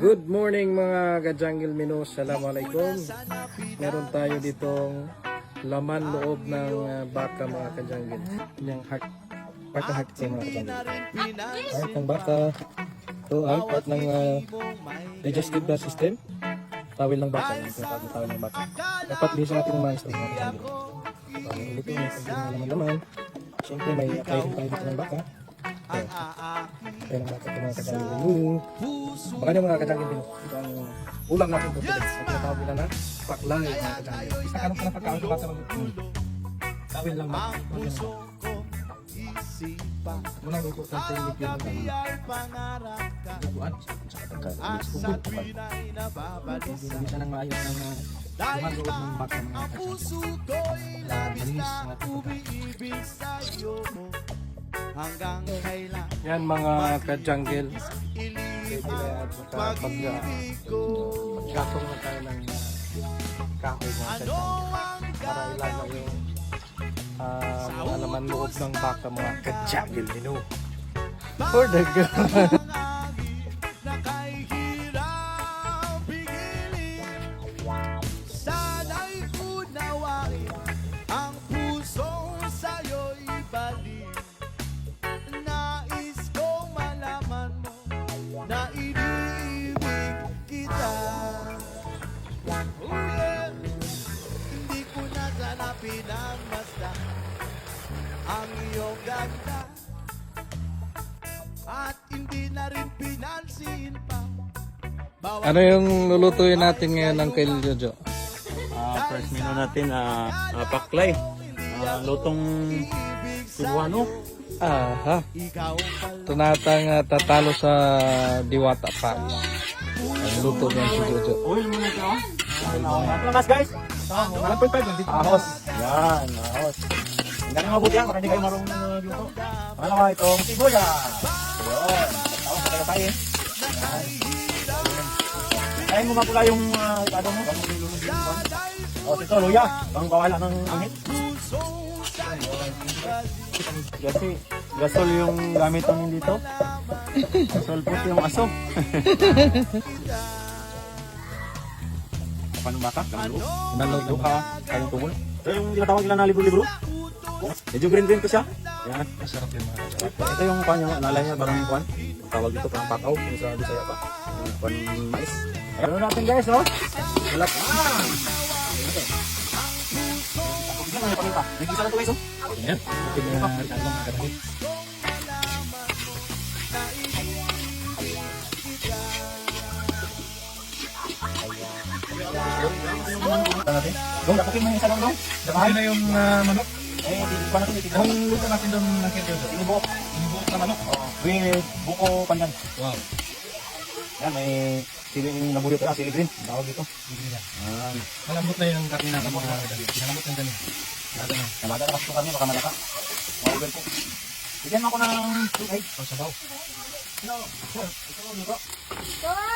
Good morning mga ka-jungle mino. Assalamualaikum. Meron tayo ditong laman loob ng baka mga ka-jungle. Yung heart. Baka heart ito mga ka-jungle. Heart ng baka. Ito ang part ng digestive system. Tawil ng baka. Tawil ng baka. Dapat lisa natin ng mga isang mga ka-jungle. Ito yung laman-laman. Siyempre may kain dito ng baka. Ayan mga ka-jungle. Baka nyo mga ka-jungle din. Ito ang ulam natin po today. Ang tinatawag nila na paklay mga ka-jungle. Isa ka lang pala pagkaon sa baka tawil lang mga. Munang ito sa tinig yung buwan. Bisa nang maayos ng lumalood ng baka mga ka-jungle. Hanggang kailan yan mga ka-jungle. Pagkatong na tayo ng kahoy mga ka-jungle para ilaga yung mga laman loob ng baka mga ka-jungle mino. For the God. Sana'y unawain ang puso sa'yo'y balik. Nais kong malaman mo na iniibig kita. Hindi ko na sana pinagmasdan ang iyong ganda at hindi na rin pinansin pa. Ano yung lulutuin natin ngayon ng kay Jojo? First menu natin, paklay. Lutong Cebuano. Aha. Tunatang tatalo sa Diwata Paris. Ang luto ng si Jojo. Oil muna ito. Lakas guys. 1.5. Ahos. Yan, ahos. Ang galing mabuti yan, baka hindi kayo marunong luto. Pangalawa itong sibuyas. Yun. Tapos patay tayo. Kain mo mapula yung ano mo. O ito, luya. Bang bawala ng angit. Kasi gasol yung gamit namin dito. Gasol po yung aso. Panong baka? Nalog ka. Kayong tubol. Ito yung tinatawag nila na libro-libro. Medyo green-green ko siya. Yan. Masarap yung mga ka-jungle. Ito yung kanya, nalay niya, parang kwan. Tawag dito parang pakaw. Yung sa Bisaya pa. Kwan mais. Ano natin guys, no? Wala pa. Yan, may paminta. Nag-isa na ito guys, oh. Yan. Ito yung mga ka-jungle. Natin. Dong, dakutin mo yung isa lang dong. Dami na yung manok. Eh, pa natin itignan. Ang luto natin doon ng kay Jojo. Inubuok. Inubuok na manok. With buko pandan. Wow. Yan, may siling nabuli pa, siling green. Tawag dito. Yan. Malambot na yung karne natin mga ka-jungle. Pinalambot ng dami. Lalo na. Namada na kasi kami, baka malaka. Mauber po. Bigyan mo ako ng tubig. O sabaw.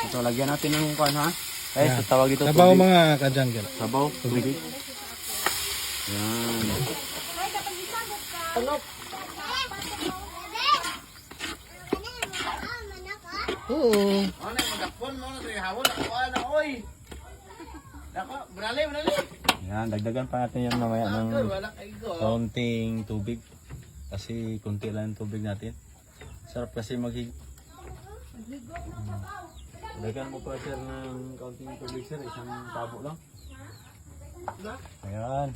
Ito, lagyan natin ng kuhan ha. Eh, Yan. tawag dito Sabaw tubig. mga ka-jungle. Sabaw, tubig. Yan. Oo. Yan, dagdagan pa natin yan mamaya ng kaunting tubig. Kasi kunti lang yung tubig natin. Sarap kasi dagdagan mo pa sir ng kaunting tubig sir, isang tabo lang. Ayan.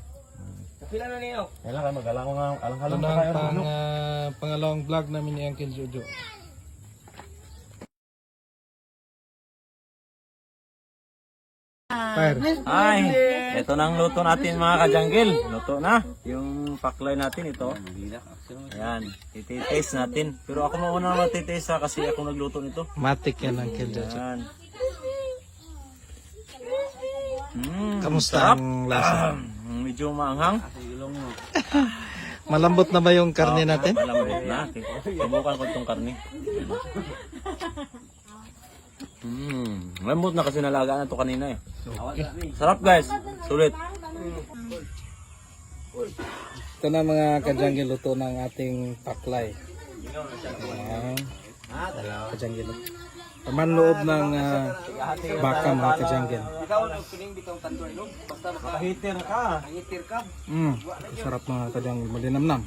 Kapila na niyo. Kailan kayo mag-alang nga, alang-alang Ito pa na kayo. ang pangalawang vlog namin ni Uncle Jojo. Fire. Ay, ito na ang luto natin mga ka-jungle. Luto na. Yung paklay natin ito. Ayan, tititaste natin. Pero ako mauna na matitaste ha, kasi ako nagluto nito. Matik yan Uncle Jojo. Ayan. Kamusta sarap. ang lasa? Medyo maanghang. Malambot na ba yung karne natin? Malambot na. Subukan ko itong karne. Malambot na kasi nalagaan na ito kanina eh. Sarap guys. Sulit. Ito na mga ka-jungle, luto ng ating paklay. Ayan. Ka-jungle. Laman loob ng baka mga ka-jungle. Ikaw ang piling bitong tatlo no? Basta Naka-heater ka. nakahitir ka. Sarap mga ka-jungle, malinamnam.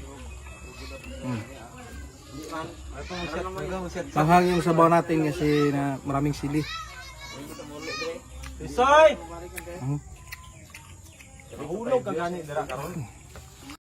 Tanghang yung sabaw natin kasi na maraming sili. Isoy! Mhm. Hulog ka gani dira karon.